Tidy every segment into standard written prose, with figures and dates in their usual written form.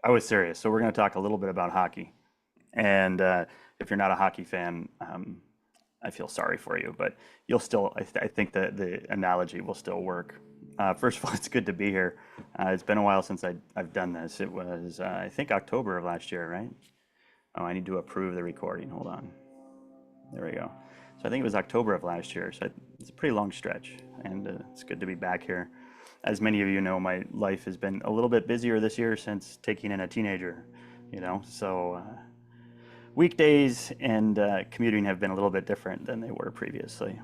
I was serious. So we're going to talk a little bit about hockey. And if you're not a hockey fan, I feel sorry for you, but you'll still, I think that the analogy will still work. First of all, it's good to be here. It's been a while since I've done this. It was, I think, October of last year, right? Oh, I need to approve the recording. Hold on. There we go. So I think it was October of last year. So it's a pretty long stretch, and it's good to be back here. As many of you know, my life has been a little bit busier this year since taking in a teenager, so weekdays and commuting have been a little bit different than they were previously.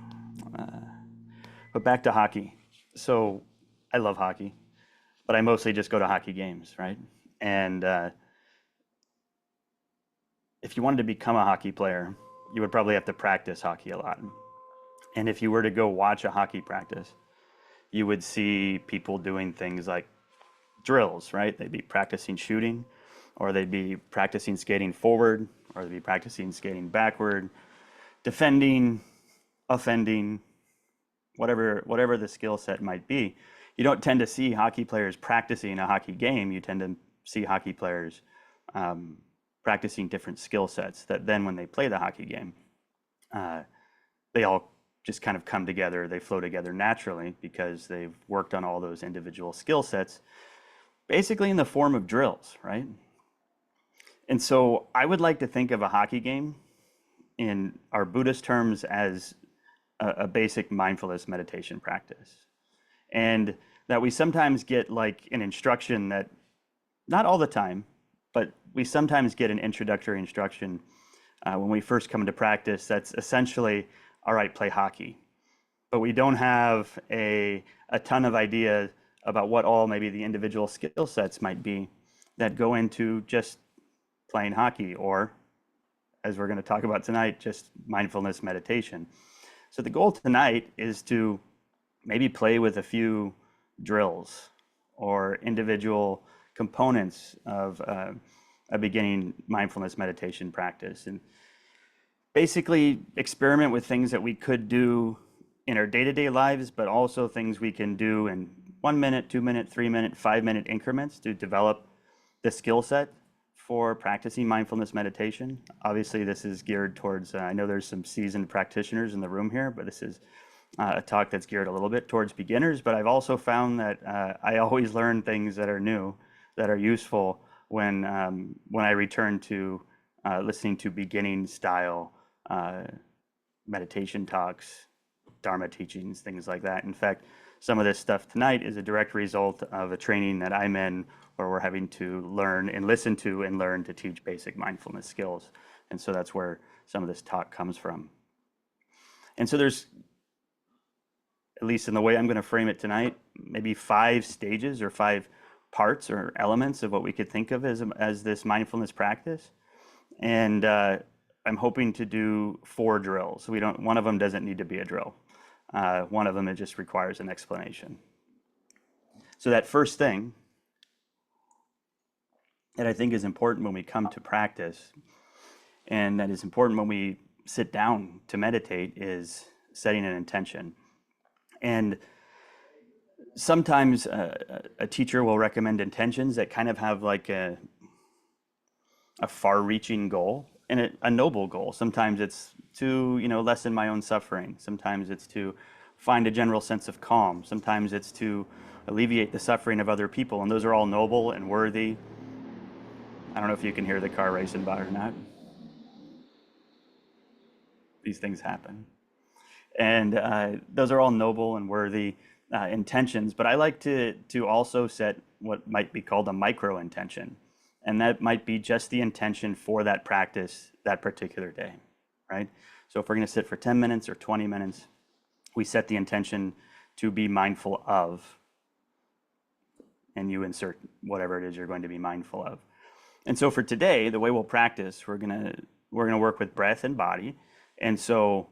But back to hockey. So I love hockey, but I mostly just go to hockey games, right? And if you wanted to become a hockey player, you would probably have to practice hockey a lot. And if you were to go watch a hockey practice, you would see people doing things like drills, right? They'd be practicing shooting, or they'd be practicing skating forward, or they'd be practicing skating backward, defending, offending, whatever the skill set might be. You don't tend to see hockey players practicing a hockey game. You tend to see hockey players practicing different skill sets that then when they play the hockey game, they all just kind of come together. They flow together naturally because they've worked on all those individual skill sets, basically in the form of drills, right? And so I would like to think of a hockey game in our Buddhist terms as a basic mindfulness meditation practice. And that we sometimes get like an instruction that, not all the time, but we sometimes get an introductory instruction when we first come to practice that's essentially, all right, play hockey. But we don't have a ton of ideas about what all maybe the individual skill sets might be that go into just playing hockey, or, as we're going to talk about tonight, just mindfulness meditation. So the goal tonight is to maybe play with a few drills or individual components of a beginning mindfulness meditation practice, and basically experiment with things that we could do in our day-to-day lives, but also things we can do in 1 minute, 2 minute, 3 minute, 5 minute increments to develop the skill set for practicing mindfulness meditation. Obviously, this is geared towards, I know there's some seasoned practitioners in the room here, but this is a talk that's geared a little bit towards beginners. But I've also found that I always learn things that are new, that are useful when I return to listening to beginning style meditation talks, Dharma teachings, things like that. In fact, some of this stuff tonight is a direct result of a training that I'm in where we're having to learn and listen to and learn to teach basic mindfulness skills. And so that's where some of this talk comes from. And so there's, at least in the way I'm going to frame it tonight, maybe 5 stages or 5 parts or elements of what we could think of as this mindfulness practice. And I'm hoping to do 4 drills. So one of them doesn't need to be a drill. One of them, it just requires an explanation. So that first thing that I think is important when we come to practice, and that is important when we sit down to meditate, is setting an intention. And sometimes a teacher will recommend intentions that kind of have like a far-reaching goal and a noble goal. Sometimes it's to lessen my own suffering. Sometimes it's to find a general sense of calm. Sometimes it's to alleviate the suffering of other people, and those are all noble and worthy. I don't know if you can hear the car racing by or not. These things happen. And those are all noble and worthy intentions, but I like to also set what might be called a micro intention. And that might be just the intention for that practice that particular day, right? So if we're going to sit for 10 minutes or 20 minutes, we set the intention to be mindful of, and you insert whatever it is you're going to be mindful of. And so for today, the way we'll practice, we're gonna work with breath and body. And so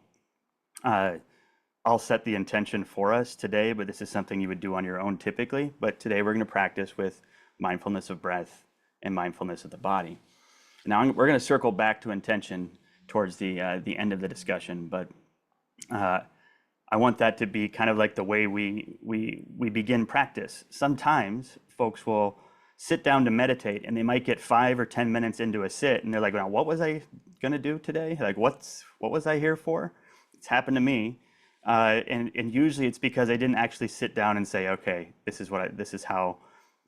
I'll set the intention for us today, but this is something you would do on your own typically. But today we're going to practice with mindfulness of breath and mindfulness of the body. Now we're going to circle back to intention towards the end of the discussion, but I want that to be kind of like the way we begin practice. Sometimes folks will sit down to meditate, and they might get 5 or 10 minutes into a sit, and they're like, "Now, what was I gonna do today? Like, what was I here for?" It's happened to me, and usually it's because I didn't actually sit down and say, "Okay, this is how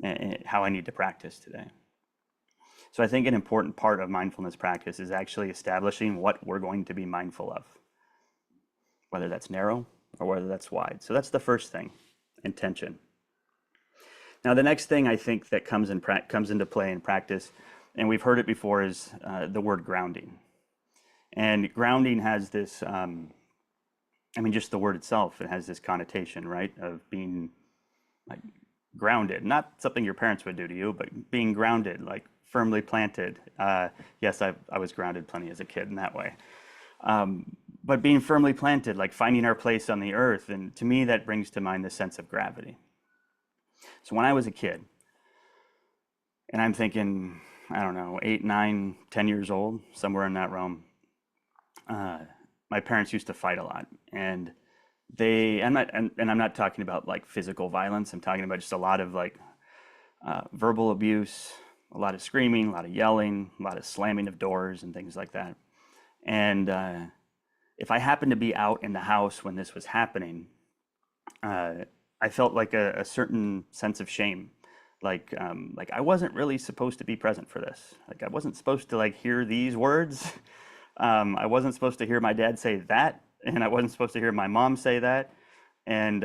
I need to practice today." So I think an important part of mindfulness practice is actually establishing what we're going to be mindful of, whether that's narrow or whether that's wide. So that's the first thing, intention. Now, the next thing I think that comes into play in practice, and we've heard it before, is the word grounding. And grounding has this, just the word itself, it has this connotation, right, of being like grounded, not something your parents would do to you, but being grounded, like firmly planted. Yes, I was grounded plenty as a kid in that way. But being firmly planted, like finding our place on the earth. And to me, that brings to mind the sense of gravity. So when I was a kid, and I'm thinking, I don't know, 8, 9, 10 years old, somewhere in that realm, my parents used to fight a lot. And I'm not talking about like physical violence. I'm talking about just a lot of like verbal abuse, a lot of screaming, a lot of yelling, a lot of slamming of doors and things like that. And if I happened to be out in the house when this was happening, I felt like a certain sense of shame, like I wasn't really supposed to be present for this. Like I wasn't supposed to like hear these words. I wasn't supposed to hear my dad say that, and I wasn't supposed to hear my mom say that. And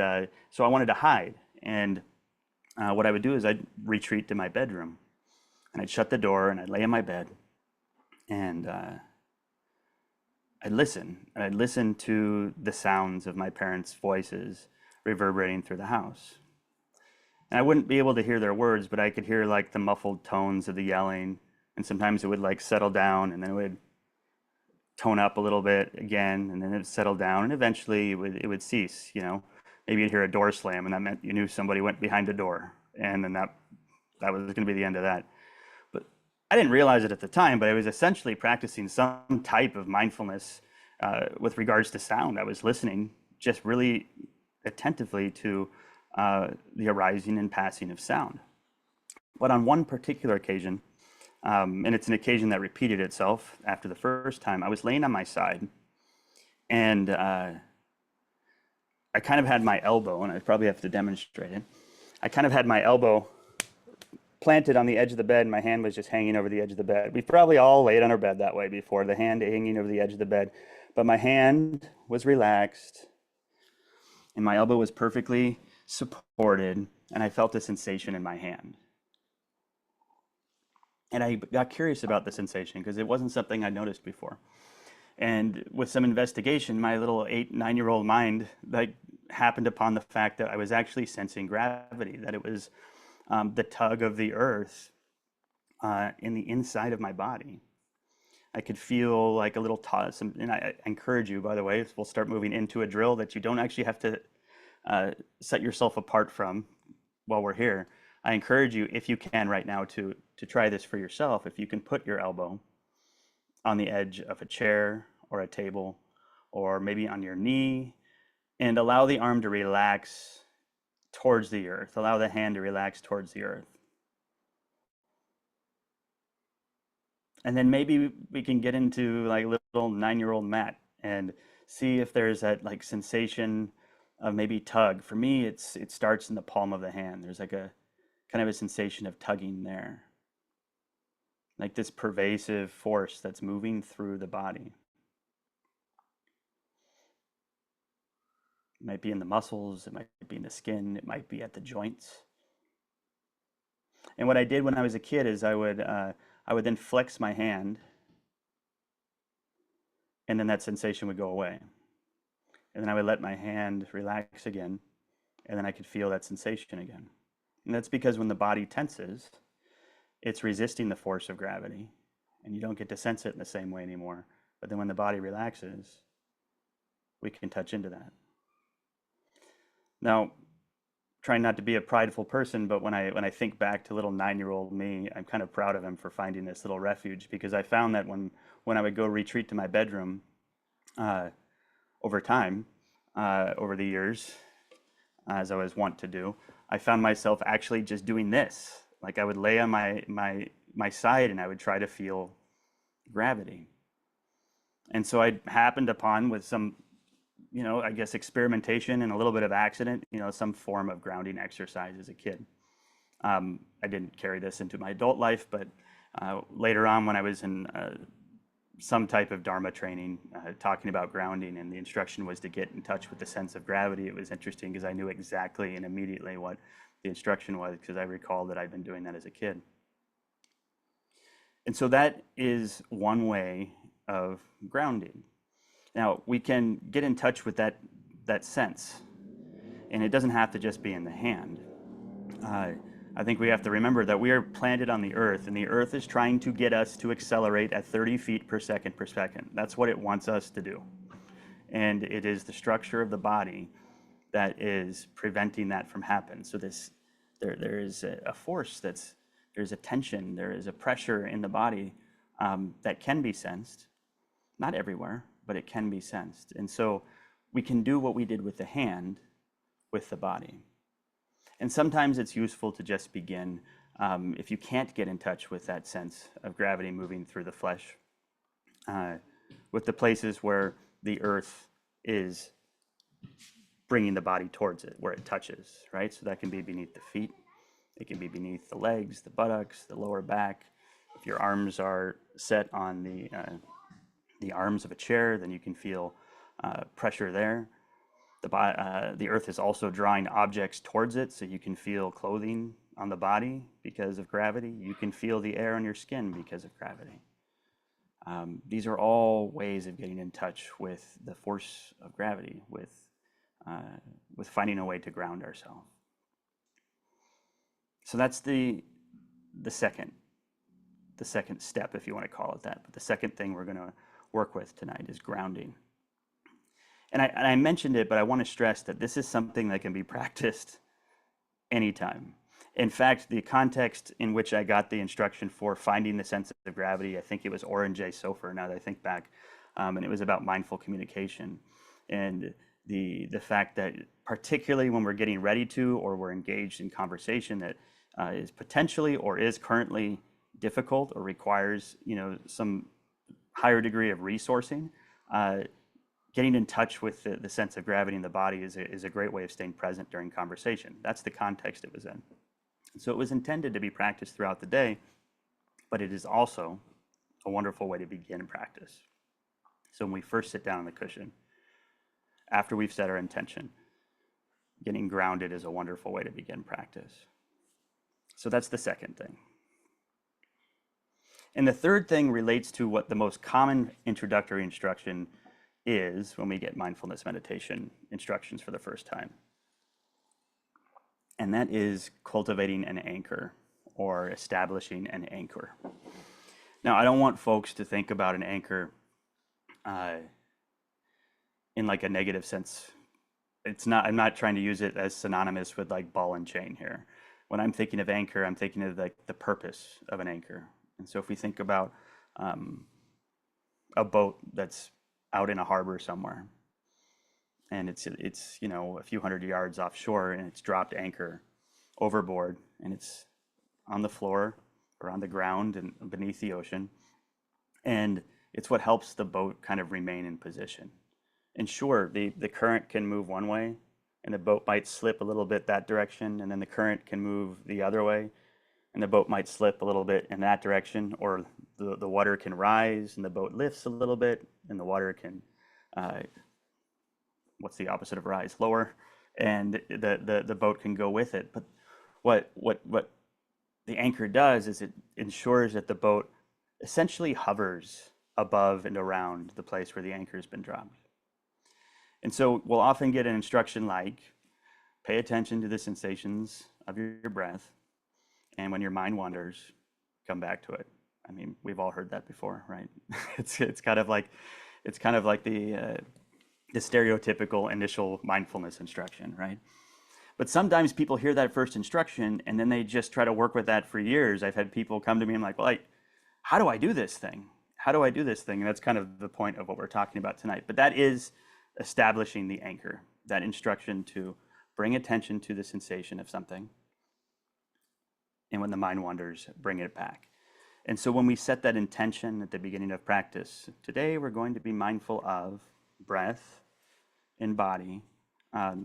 so I wanted to hide. And what I would do is I'd retreat to my bedroom, and I'd shut the door, and I'd lay in my bed, and I'd listen to the sounds of my parents' voices reverberating through the house. And I wouldn't be able to hear their words, but I could hear like the muffled tones of the yelling. And sometimes it would like settle down, and then it would tone up a little bit again, and then it'd settle down, and eventually it would cease, you know. Maybe you'd hear a door slam, and that meant you knew somebody went behind the door. And then that was going to be the end of that. But I didn't realize it at the time, but I was essentially practicing some type of mindfulness with regards to sound. I was listening just really attentively to the arising and passing of sound. But on one particular occasion, and it's an occasion that repeated itself after the first time, I was laying on my side, and I kind of had my elbow, and I probably have to demonstrate it. I kind of had my elbow planted on the edge of the bed, and my hand was just hanging over the edge of the bed. We've probably all laid on our bed that way before, the hand hanging over the edge of the bed. But my hand was relaxed, and my elbow was perfectly supported, and I felt a sensation in my hand. And I got curious about the sensation because it wasn't something I'd noticed before. And with some investigation, my little 8, 9-year-old mind like happened upon the fact that I was actually sensing gravity, that it was the tug of the earth in the inside of my body. I could feel like a little toss, and I encourage you, by the way, we'll start moving into a drill that you don't actually have to set yourself apart from while we're here. I encourage you, if you can right now, to try this for yourself. If you can put your elbow on the edge of a chair or a table, or maybe on your knee, and allow the arm to relax towards the earth. Allow the hand to relax towards the earth. And then maybe we can get into like little 9-year-old Matt and see if there's that like sensation of maybe tug. For me, it starts in the palm of the hand. There's like a kind of a sensation of tugging there, like this pervasive force that's moving through the body. It might be in the muscles, it might be in the skin, it might be at the joints. And what I did when I was a kid is I would then flex my hand, and then that sensation would go away. And then I would let my hand relax again, and then I could feel that sensation again. And that's because when the body tenses, it's resisting the force of gravity, and you don't get to sense it in the same way anymore. But then when the body relaxes, we can touch into that. Now, trying not to be a prideful person, but when I think back to little 9-year-old me, I'm kind of proud of him for finding this little refuge, because I found that when I would go retreat to my bedroom uh, over time, over the years, as I was wont to do, I found myself actually just doing this. Like I would lay on my side and I would try to feel gravity. And so I happened upon, with some, I guess experimentation and a little bit of accident, some form of grounding exercise as a kid. I didn't carry this into my adult life, but later on when I was in some type of Dharma training, talking about grounding, and the instruction was to get in touch with the sense of gravity. It was interesting because I knew exactly and immediately what the instruction was, because I recalled that I'd been doing that as a kid. And so that is one way of grounding. Now, we can get in touch with that sense, and it doesn't have to just be in the hand. I think we have to remember that we are planted on the earth, and the earth is trying to get us to accelerate at 30 feet per second per second. That's what it wants us to do. And it is the structure of the body that is preventing that from happening. So there is a force, there's a tension, there is a pressure in the body that can be sensed. Not everywhere, but it can be sensed. And so we can do what we did with the hand with the body. And sometimes it's useful to just begin, if you can't get in touch with that sense of gravity moving through the flesh, with the places where the earth is bringing the body towards it, where it touches, right? So that can be beneath the feet. It can be beneath the legs, the buttocks, the lower back. If your arms are set on the arms of a chair, then you can feel pressure there. The earth is also drawing objects towards it, so you can feel clothing on the body because of gravity. You can feel the air on your skin because of gravity. These are all ways of getting in touch with the force of gravity, with finding a way to ground ourselves. So that's the second step, if you want to call it that. But the second thing we're going to work with tonight is grounding. And I mentioned it, but I want to stress that this is something that can be practiced anytime. In fact, the context in which I got the instruction for finding the sense of gravity, I think it was Oren J. Sofer, now that I think back, and it was about mindful communication. And the fact that particularly when we're getting ready to, or we're engaged in conversation that is potentially or is currently difficult or requires, some higher degree of resourcing, getting in touch with the sense of gravity in the body is a great way of staying present during conversation. That's the context it was in. So it was intended to be practiced throughout the day, but it is also a wonderful way to begin practice. So when we first sit down on the cushion, after we've set our intention, getting grounded is a wonderful way to begin practice. So that's the second thing. And the third thing relates to what the most common introductory instruction is when we get mindfulness meditation instructions for the first time. And that is cultivating an anchor, or establishing an anchor. Now, I don't want folks to think about an anchor in like a negative sense. I'm not trying to use it as synonymous with like ball and chain here. When I'm thinking of anchor, I'm thinking of like the purpose of an anchor. And so if we think about a boat that's out in a harbor somewhere, and it's a few hundred yards offshore, and it's dropped anchor overboard, and it's on the floor or on the ground and beneath the ocean, and it's what helps the boat kind of remain in position. And sure, the current can move one way, and the boat might slip a little bit that direction, and then the current can move the other way, and the boat might slip a little bit in that direction, or the water can rise and the boat lifts a little bit, and the water can what's the opposite of rise? Lower, and the boat can go with it. But what the anchor does is it ensures that the boat essentially hovers above and around the place where the anchor has been dropped. And so we'll often get an instruction like, pay attention to the sensations of your breath, and when your mind wanders, come back to it. I mean, we've all heard that before, right? It's kind of like the stereotypical initial mindfulness instruction, right? But sometimes people hear that first instruction and then they just try to work with that for years. I've had people come to me and like, well, how do I do this thing? How do I do this thing? And that's kind of the point of what we're talking about tonight. But that is establishing the anchor, that instruction to bring attention to the sensation of something And when the mind wanders, bring it back. And so when we set that intention at the beginning of practice, today we're going to be mindful of breath and body.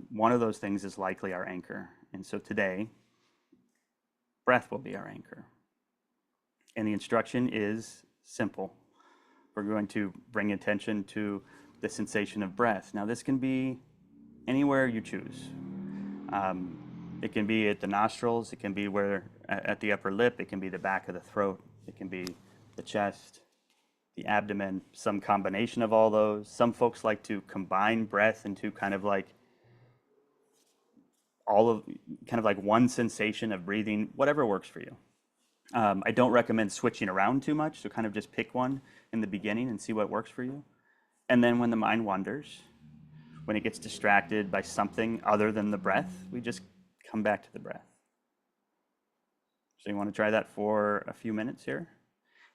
One of those things is likely our anchor. And so today, breath will be our anchor. And the instruction is simple. We're going to bring attention to the sensation of breath. Now, this can be anywhere you choose. It can be at the nostrils, it can be where at the upper lip, it can be the back of the throat, it can be the chest, the abdomen, some combination of all those. Some folks like to combine breath into kind of like one sensation of breathing, whatever works for you. I don't recommend switching around too much, so kind of just pick one in the beginning and see what works for you. And then when the mind wanders, when it gets distracted by something other than the breath, we just come back to the breath. So you want to try that for a few minutes here?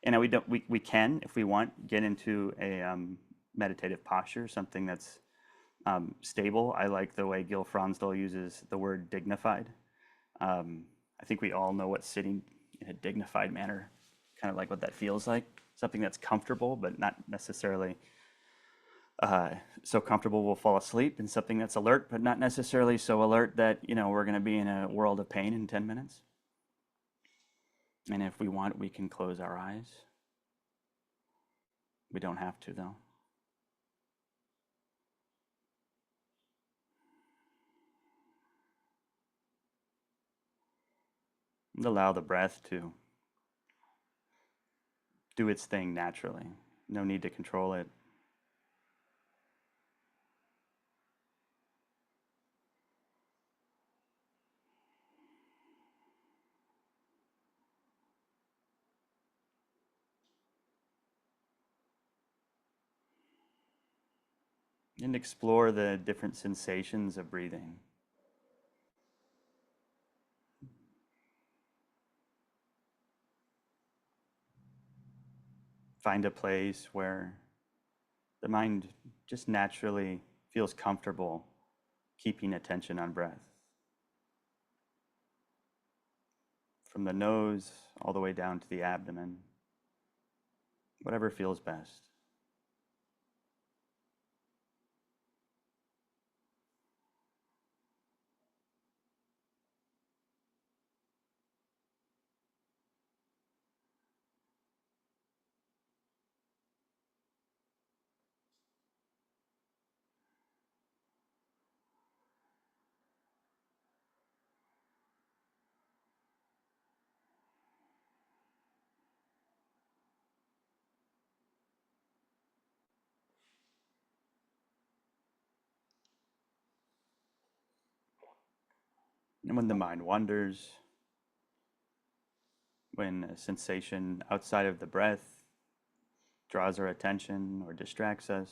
And we can, if we want, get into a meditative posture, something that's stable. I like the way Gil Fronsdal uses the word dignified. I think we all know what sitting in a dignified manner, kind of like what that feels like. Something that's comfortable, but not necessarily so comfortable we'll fall asleep, and something that's alert, but not necessarily so alert that, we're going to be in a world of pain in 10 minutes. And if we want, we can close our eyes. We don't have to, though. And allow the breath to do its thing naturally. No need to control it. And explore the different sensations of breathing. Find a place where the mind just naturally feels comfortable keeping attention on breath. From the nose all the way down to the abdomen, whatever feels best. And when the mind wanders, when a sensation outside of the breath draws our attention or distracts us,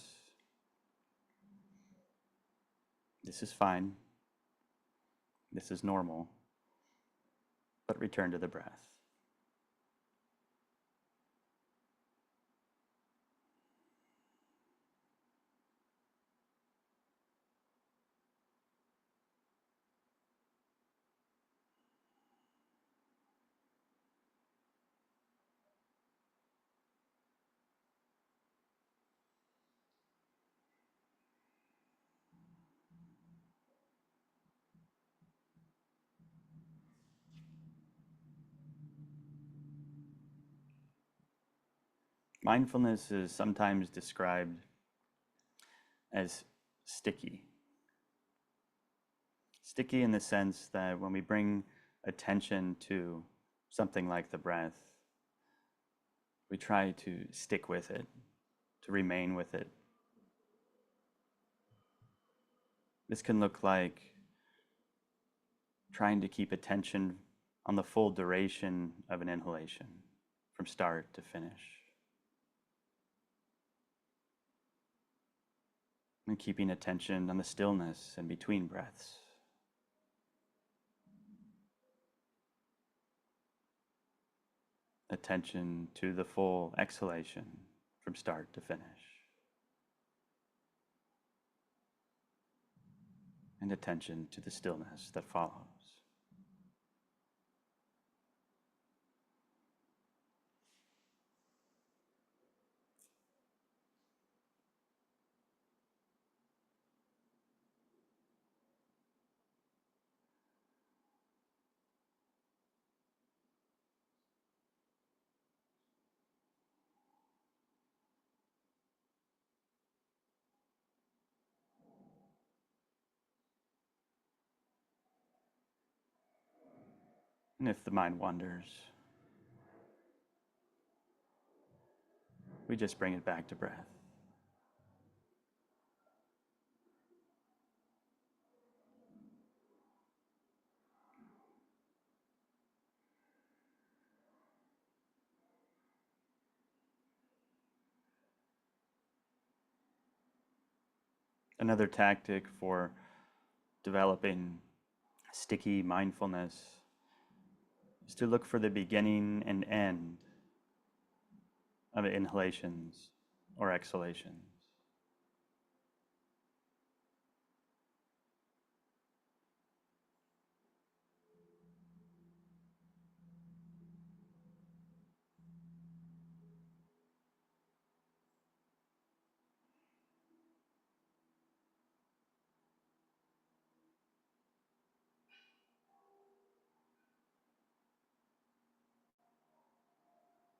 this is fine. This is normal. But return to the breath. Mindfulness is sometimes described as sticky. Sticky in the sense that when we bring attention to something like the breath, we try to stick with it, to remain with it. This can look like trying to keep attention on the full duration of an inhalation from start to finish. And keeping attention on the stillness in between breaths. Attention to the full exhalation from start to finish. And attention to the stillness that follows. And if the mind wanders, we just bring it back to breath. Another tactic for developing sticky mindfulness is to look for the beginning and end of inhalations or exhalations.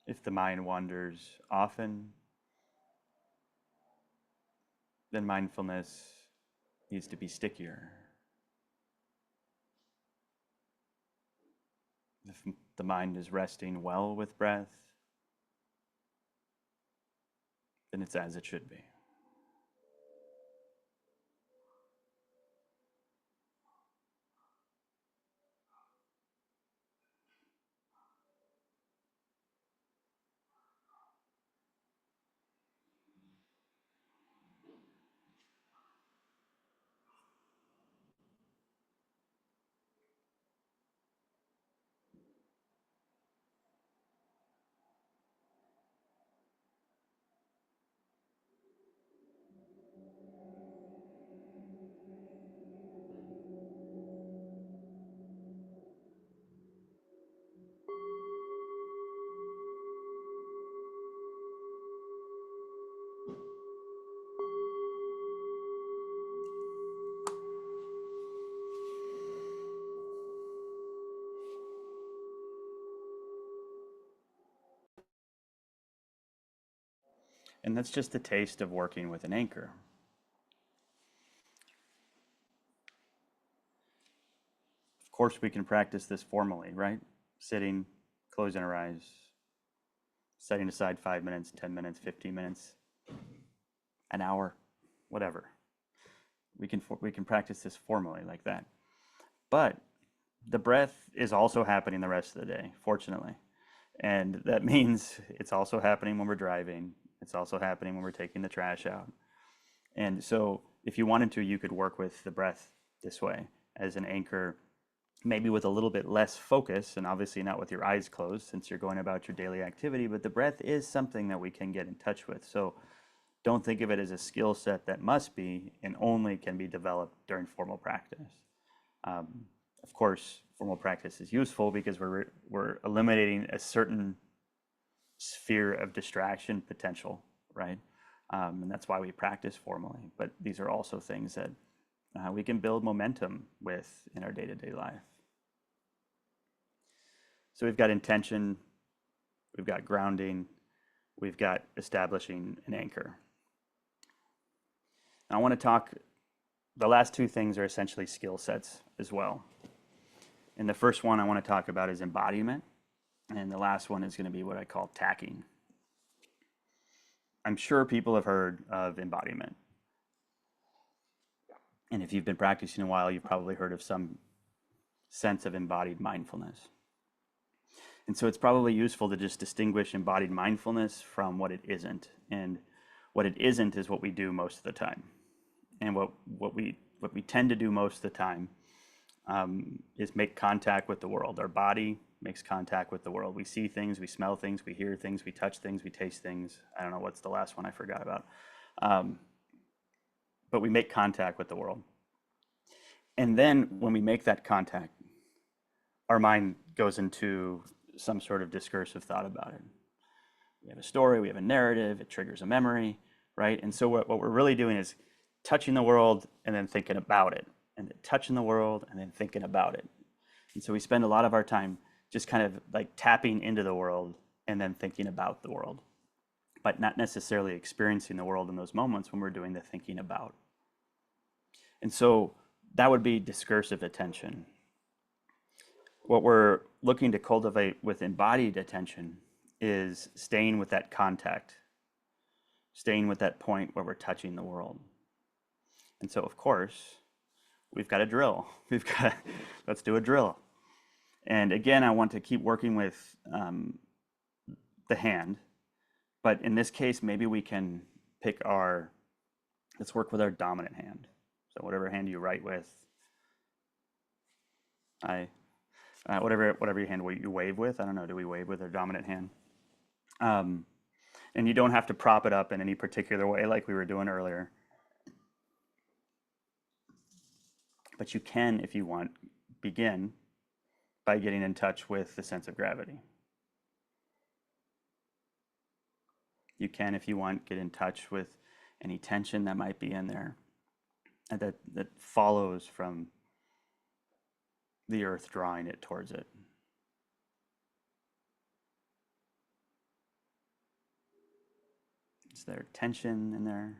If the mind wanders often, then mindfulness needs to be stickier. If the mind is resting well with breath, then it's as it should be. And that's just a taste of working with an anchor. Of course, we can practice this formally, right? Sitting, closing our eyes, setting aside 5 minutes, 10 minutes, 15 minutes, an hour, whatever. We can practice this formally like that. But the breath is also happening the rest of the day, fortunately. And that means it's also happening when we're driving. It's also happening when we're taking the trash out. And so if you wanted to, you could work with the breath this way as an anchor, maybe with a little bit less focus, and obviously not with your eyes closed since you're going about your daily activity, but the breath is something that we can get in touch with. So don't think of it as a skill set that must be and only can be developed during formal practice. Of course, formal practice is useful because we're eliminating a certain sphere of distraction potential, right? And that's why we practice formally. But these are also things that we can build momentum with in our day-to-day life. So we've got intention, we've got grounding, we've got establishing an anchor. Now I want to talk, the last two things are essentially skill sets as well. And the first one I want to talk about is embodiment. And the last one is going to be what I call tacking. I'm sure people have heard of embodiment. And if you've been practicing a while, you've probably heard of some sense of embodied mindfulness. And so it's probably useful to just distinguish embodied mindfulness from what it isn't. And what it isn't is what we do most of the time. And what we tend to do most of the time is make contact with the world. Our body makes contact with the world. We see things, we smell things, we hear things, we touch things, we taste things. I don't know what's the last one I forgot about. But we make contact with the world. And then when we make that contact, our mind goes into some sort of discursive thought about it. We have a story, we have a narrative, it triggers a memory, right? And so what we're really doing is touching the world and then thinking about it, and then touching the world and then thinking about it. And so we spend a lot of our time just kind of like tapping into the world and then thinking about the world, but not necessarily experiencing the world in those moments when we're doing the thinking about. And so that would be discursive attention. What we're looking to cultivate with embodied attention is staying with that contact, staying with that point where we're touching the world. And so, of course, we've got a drill. Let's do a drill. And again, I want to keep working with the hand, but in this case, maybe we can let's work with our dominant hand. So whatever hand you write with, whatever your hand you wave with. I don't know, do we wave with our dominant hand? And you don't have to prop it up in any particular way like we were doing earlier. But you can, if you want, begin by getting in touch with the sense of gravity. You can, if you want, get in touch with any tension that might be in there that follows from the earth drawing it towards it. Is there tension in there?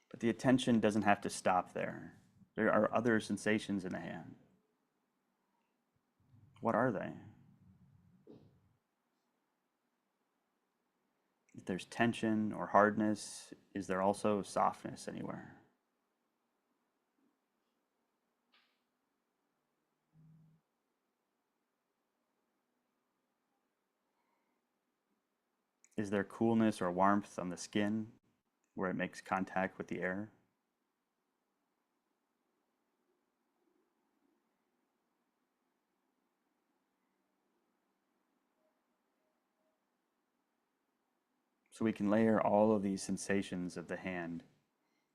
But the attention doesn't have to stop there. There are other sensations in the hand. What are they? If there's tension or hardness, is there also softness anywhere? Is there coolness or warmth on the skin where it makes contact with the air? So we can layer all of these sensations of the hand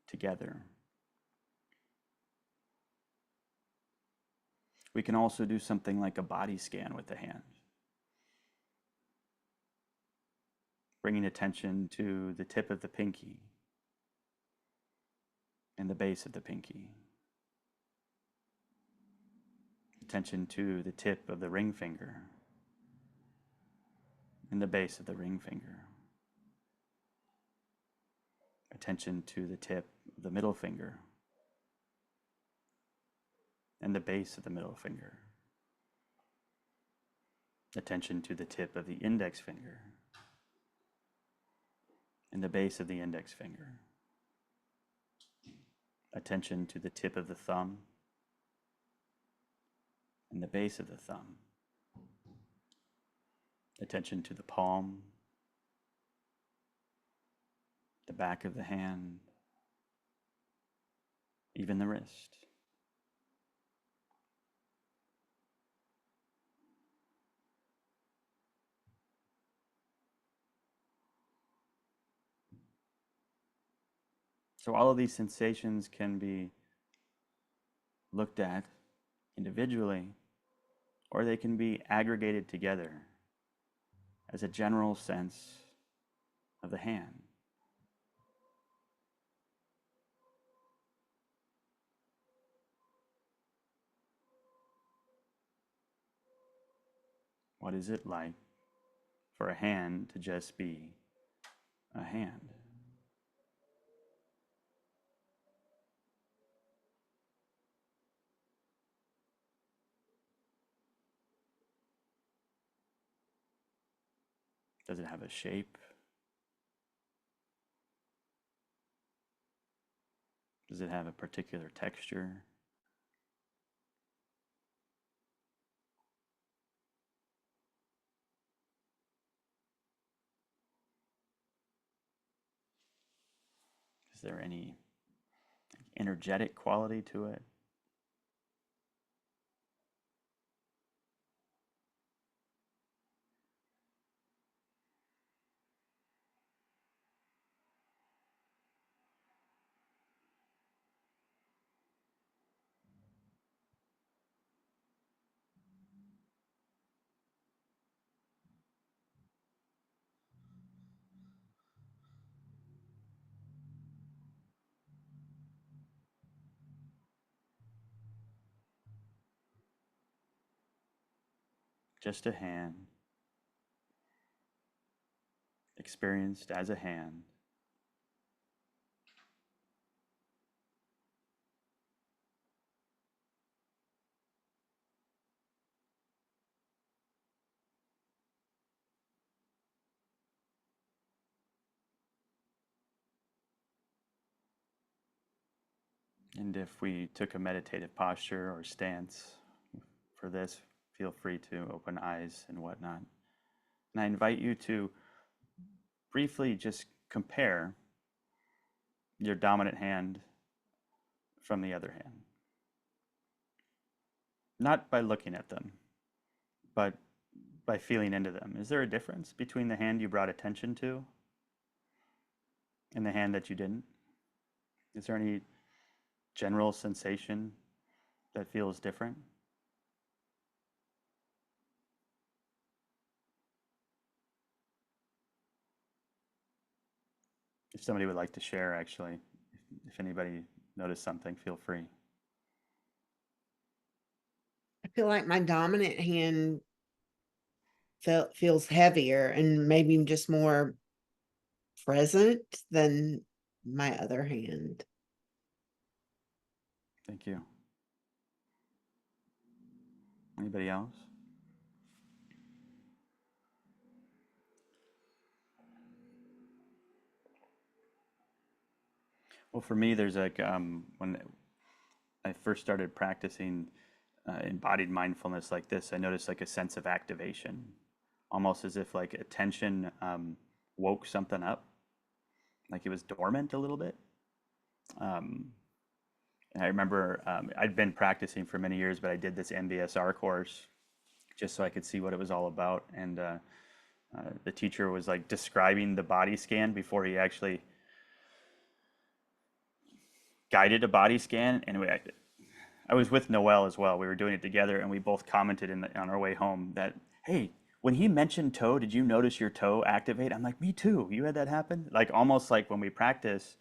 together. We can also do something like a body scan with the hand, bringing attention to the tip of the pinky and the base of the pinky. Attention to the tip of the ring finger and the base of the ring finger. Attention to the tip of the middle finger and the base of the middle finger. Attention to the tip of the index finger and the base of the index finger. Attention to the tip of the thumb and the base of the thumb. Attention to the palm, the back of the hand, even the wrist. So all of these sensations can be looked at individually, or they can be aggregated together as a general sense of the hand. What is it like for a hand to just be a hand? Does it have a shape? Does it have a particular texture? Is there any energetic quality to it? Just a hand, experienced as a hand, And if we took a meditative posture or stance for this, feel free to open eyes and whatnot. And I invite you to briefly just compare your dominant hand from the other hand. Not by looking at them, but by feeling into them. Is there a difference between the hand you brought attention to and the hand that you didn't? Is there any general sensation that feels different? If somebody would like to share, actually, if anybody noticed something, feel free. I feel like my dominant hand feels heavier and maybe just more present than my other hand. Thank you. Anybody else? Well, for me, there's like when I first started practicing embodied mindfulness like this, I noticed like a sense of activation, almost as if like attention woke something up, like it was dormant a little bit. Um, and I remember I'd been practicing for many years, but I did this MBSR course just so I could see what it was all about. And the teacher was like describing the body scan before he actually guided a body scan. And I was with Noel as well. We were doing it together, and we both commented on our way home that, hey, when he mentioned toe, did you notice your toe activate? I'm like, me too. You had that happen? Like almost like when we practice,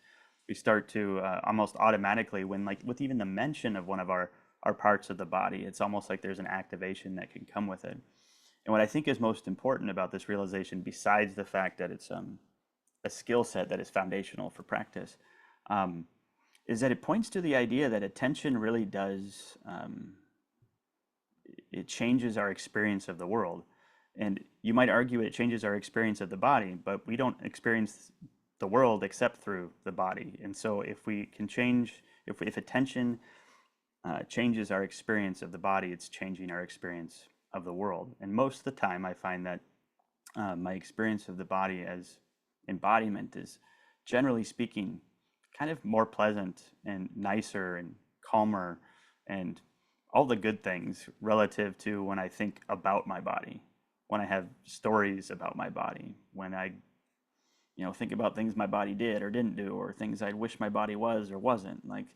we start to almost automatically, when like with even the mention of one of our parts of the body, it's almost like there's an activation that can come with it. And what I think is most important about this realization, besides the fact that it's a skill set that is foundational for practice, um, is that it points to the idea that attention really does, it changes our experience of the world. And you might argue it changes our experience of the body, but we don't experience the world except through the body. And so if we can change, if attention changes our experience of the body, it's changing our experience of the world. And most of the time, I find that my experience of the body as embodiment is, generally speaking, kind of more pleasant and nicer and calmer and all the good things relative to when I think about my body, when I have stories about my body, when I think about things my body did or didn't do, or things I wish my body was or wasn't. Like,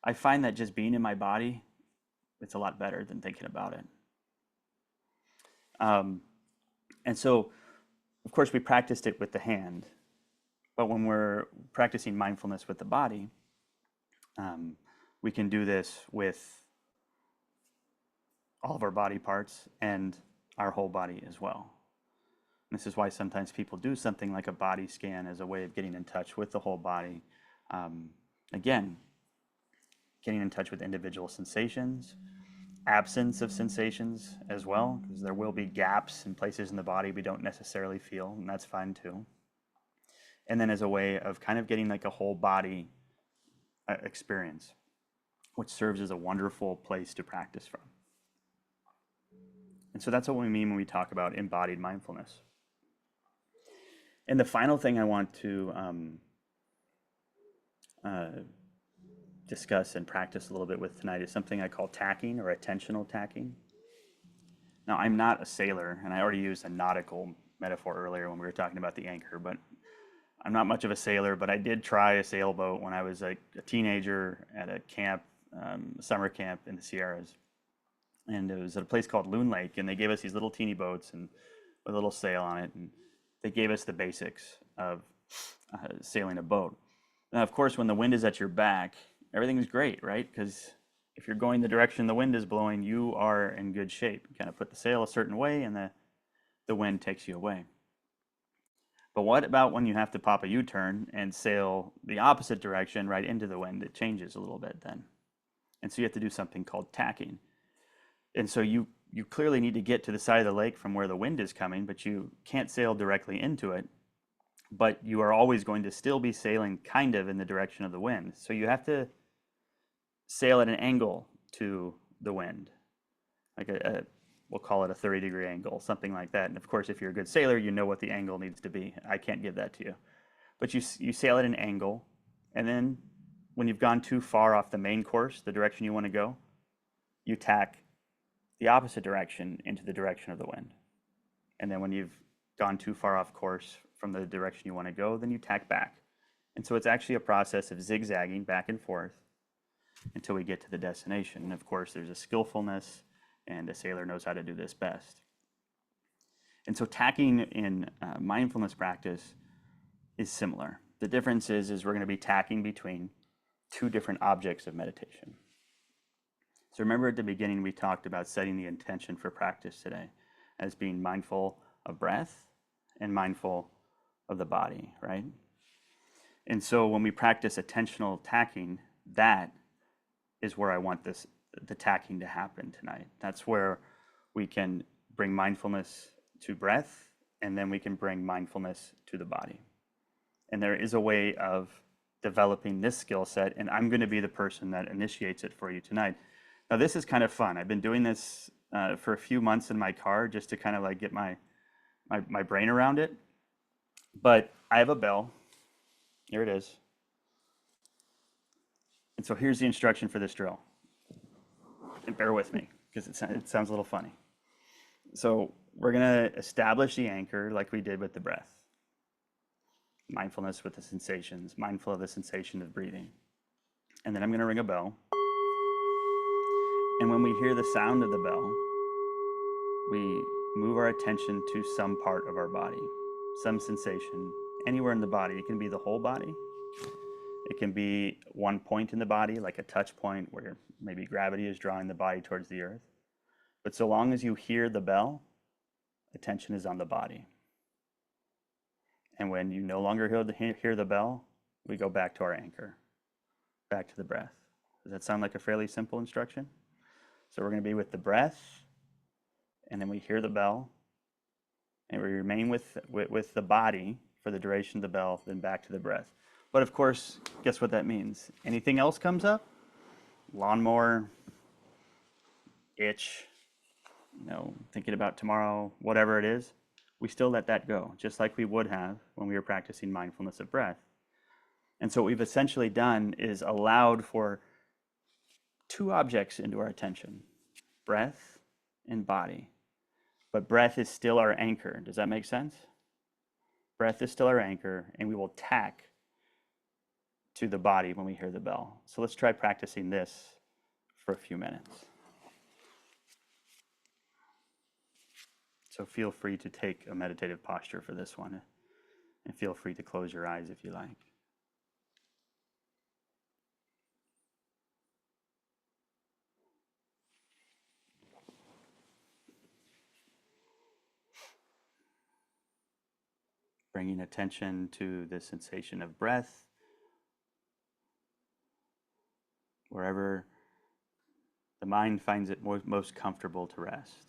I find that just being in my body, it's a lot better than thinking about it. And so, of course, we practiced it with the hand, but when we're practicing mindfulness with the body, we can do this with all of our body parts and our whole body as well. And this is why sometimes people do something like a body scan as a way of getting in touch with the whole body. Again, getting in touch with individual sensations, absence of sensations as well, because there will be gaps in places in the body we don't necessarily feel, and that's fine too. And then as a way of kind of getting like a whole body experience, which serves as a wonderful place to practice from. And so that's what we mean when we talk about embodied mindfulness. And the final thing I want to discuss and practice a little bit with tonight is something I call tacking, or attentional tacking. Now, I'm not a sailor, and I already used a nautical metaphor earlier when we were talking about the anchor, but I'm not much of a sailor, but I did try a sailboat when I was like a teenager at a camp, summer camp in the Sierras. And it was at a place called Loon Lake, and they gave us these little teeny boats and with a little sail on it, and they gave us the basics of sailing a boat. Now, of course, when the wind is at your back, everything's great, right? Because if you're going the direction the wind is blowing, you are in good shape. You kind of put the sail a certain way, and the wind takes you away. But what about when you have to pop a U-turn and sail the opposite direction right into the wind? It changes a little bit then. And so you have to do something called tacking. And so you clearly need to get to the side of the lake from where the wind is coming, but you can't sail directly into it. But you are always going to still be sailing kind of in the direction of the wind. So you have to sail at an angle to the wind, like we'll call it a 30-degree angle, something like that. And of course, if you're a good sailor, you know what the angle needs to be. I can't give that to you. But you sail at an angle, and then when you've gone too far off the main course, the direction you want to go, you tack the opposite direction into the direction of the wind. And then when you've gone too far off course from the direction you want to go, then you tack back. And so it's actually a process of zigzagging back and forth until we get to the destination. And of course, there's a skillfulness, and a sailor knows how to do this best. And so tacking in mindfulness practice is similar. The difference is we're going to be tacking between two different objects of meditation. So remember at the beginning, we talked about setting the intention for practice today as being mindful of breath and mindful of the body, right? And so when we practice attentional tacking, that is where I want the tacking to happen tonight. That's where we can bring mindfulness to breath, and then we can bring mindfulness to the body. And there is a way of developing this skill set, and I'm going to be the person that initiates it for you tonight. Now, this is kind of fun. I've been doing this for a few months in my car just to kind of like get my brain around it. But I have a bell. Here it is. And so here's the instruction for this drill. And bear with me, because it sounds a little funny. So we're going to establish the anchor like we did with the breath. Mindfulness with the sensations, mindful of the sensation of breathing. And then I'm going to ring a bell. And when we hear the sound of the bell, we move our attention to some part of our body, some sensation, anywhere in the body. It can be the whole body. It can be one point in the body, like a touch point where maybe gravity is drawing the body towards the earth. But so long as you hear the bell, attention is on the body. And when you no longer hear the bell, we go back to our anchor, back to the breath. Does that sound like a fairly simple instruction? So we're going to be with the breath, and then we hear the bell, and we remain with the body for the duration of the bell, then back to the breath. But of course, guess what that means? Anything else comes up? Lawnmower, itch, thinking about tomorrow, whatever it is, we still let that go, just like we would have when we were practicing mindfulness of breath. And so what we've essentially done is allowed for two objects into our attention, breath and body. But breath is still our anchor. Does that make sense? Breath is still our anchor, and we will tack to the body when we hear the bell. So let's try practicing this for a few minutes. So feel free to take a meditative posture for this one, and feel free to close your eyes if you like. Bringing attention to the sensation of breath, wherever the mind finds it most comfortable to rest.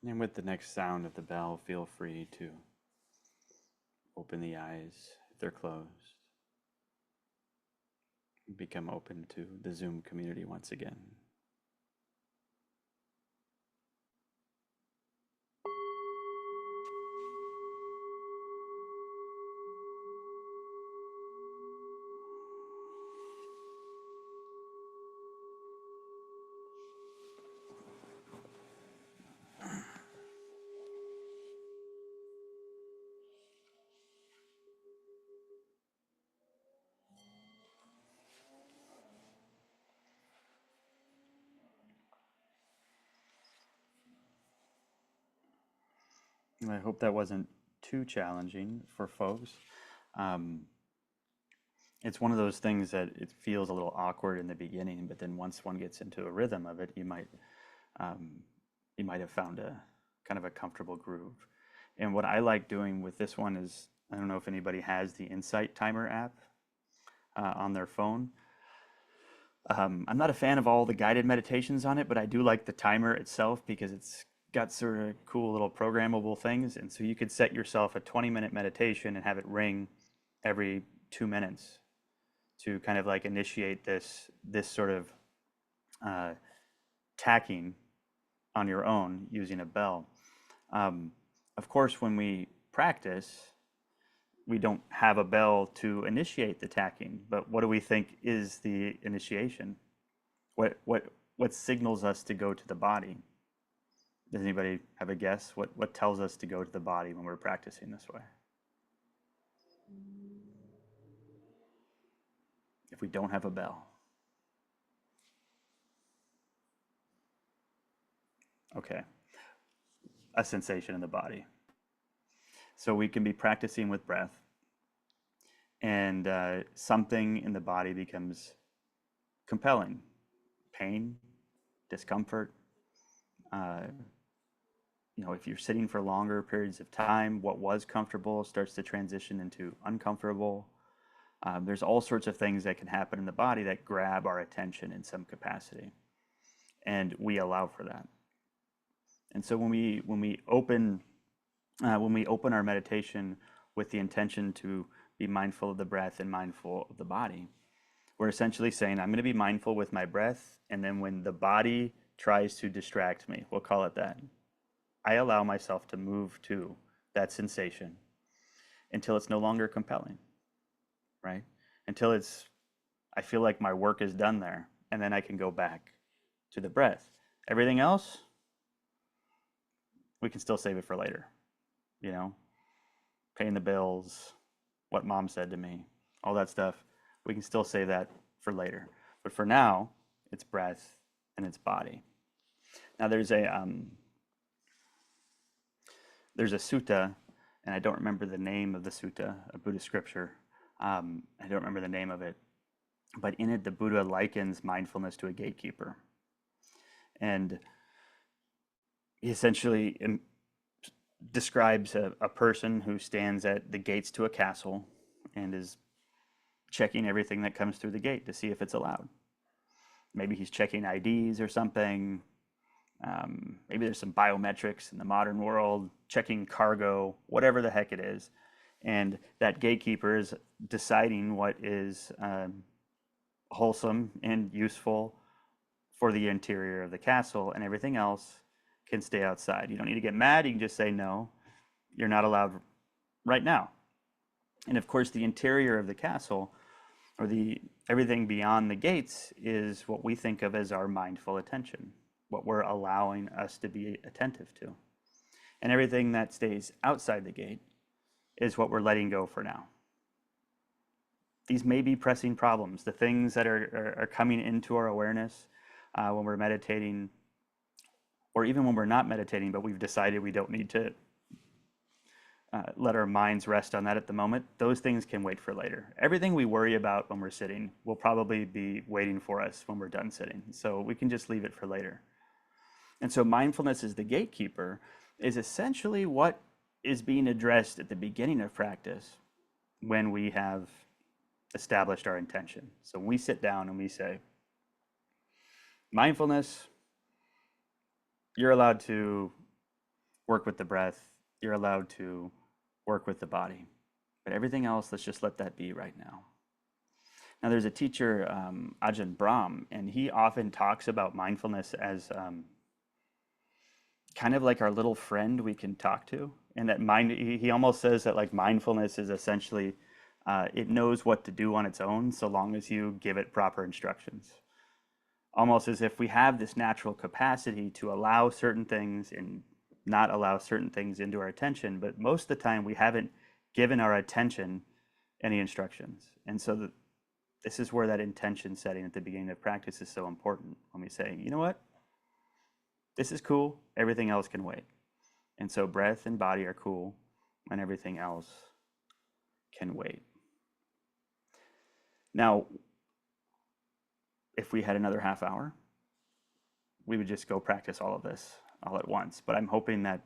And with the next sound of the bell, feel free to open the eyes if they're closed. Become open to the Zoom community once again. I hope that wasn't too challenging for folks. Um, it's one of those things that it feels a little awkward in the beginning, but then once one gets into a rhythm of it, um, you might have found a kind of a comfortable groove. And what I like doing with this one is, I don't know if anybody has the Insight Timer app on their phone. I'm not a fan of all the guided meditations on it, but I do like the timer itself because it's got sort of cool little programmable things. And so you could set yourself a 20-minute meditation and have it ring every 2 minutes to kind of like initiate this sort of uh, tacking on your own using a bell. Um, Of course, when we practice, we don't have a bell to initiate the tacking, but what do we think is the initiation? What signals us to go to the body? Does anybody have a guess? What tells us to go to the body when we're practicing this way? If we don't have a bell. Okay, a sensation in the body. So we can be practicing with breath, and something in the body becomes compelling. Pain, discomfort. Uh, if you're sitting for longer periods of time, what was comfortable starts to transition into uncomfortable. There's all sorts of things that can happen in the body that grab our attention in some capacity, and we allow for that. And so when we open our meditation with the intention to be mindful of the breath and mindful of the body, we're essentially saying, I'm going to be mindful with my breath, and then when the body tries to distract me, we'll call it that, I allow myself to move to that sensation until it's no longer compelling, right? Until I feel like my work is done there, and then I can go back to the breath. Everything else, we can still save it for later, you know, paying the bills, what mom said to me, all that stuff. We can still save that for later. But for now, it's breath and it's body. Now there's a sutta, and I don't remember the name of the sutta, a Buddhist scripture. I don't remember the name of it, but in it, the Buddha likens mindfulness to a gatekeeper. And he essentially describes a person who stands at the gates to a castle and is checking everything that comes through the gate to see if it's allowed. Maybe he's checking IDs or something. Maybe there's some biometrics in the modern world, checking cargo, whatever the heck it is. And that gatekeeper is deciding what is wholesome and useful for the interior of the castle, and everything else can stay outside. You don't need to get mad. You can just say, no, you're not allowed right now. And of course, the interior of the castle, or everything beyond the gates, is what we think of as our mindful attention, what we're allowing us to be attentive to. And everything that stays outside the gate is what we're letting go for now. These may be pressing problems, the things that are coming into our awareness when we're meditating, or even when we're not meditating, but we've decided we don't need to let our minds rest on that at the moment. Those things can wait for later. Everything we worry about when we're sitting will probably be waiting for us when we're done sitting. So we can just leave it for later. And so mindfulness as the gatekeeper is essentially what is being addressed at the beginning of practice when we have established our intention. So when we sit down and we say, mindfulness, you're allowed to work with the breath, you're allowed to work with the body, but everything else, let's just let that be right now. Now there's a teacher, Ajahn Brahm, and he often talks about mindfulness as kind of like our little friend we can talk to, and that he almost says that like mindfulness is essentially it knows what to do on its own so long as you give it proper instructions. Almost as if we have this natural capacity to allow certain things and not allow certain things into our attention, but most of the time we haven't given our attention any instructions. And so this is where that intention setting at the beginning of practice is so important, when we say, you know what, this is cool, everything else can wait. And so breath and body are cool, and everything else can wait. Now, if we had another half hour, we would just go practice all of this all at once. But I'm hoping that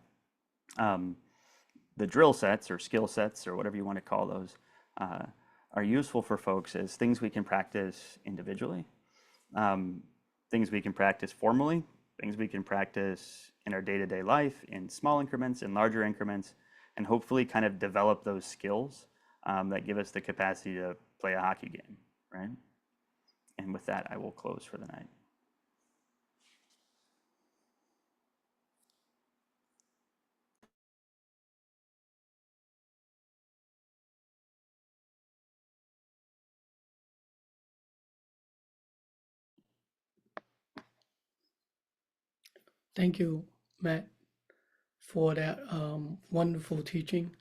the drill sets or skill sets or whatever you want to call those are useful for folks as things we can practice individually, things we can practice formally, things we can practice in our day-to-day life in small increments, in larger increments, and hopefully kind of develop those skills that give us the capacity to play a hockey game, right? And with that, I will close for the night. Thank you, Matt, for that wonderful teaching.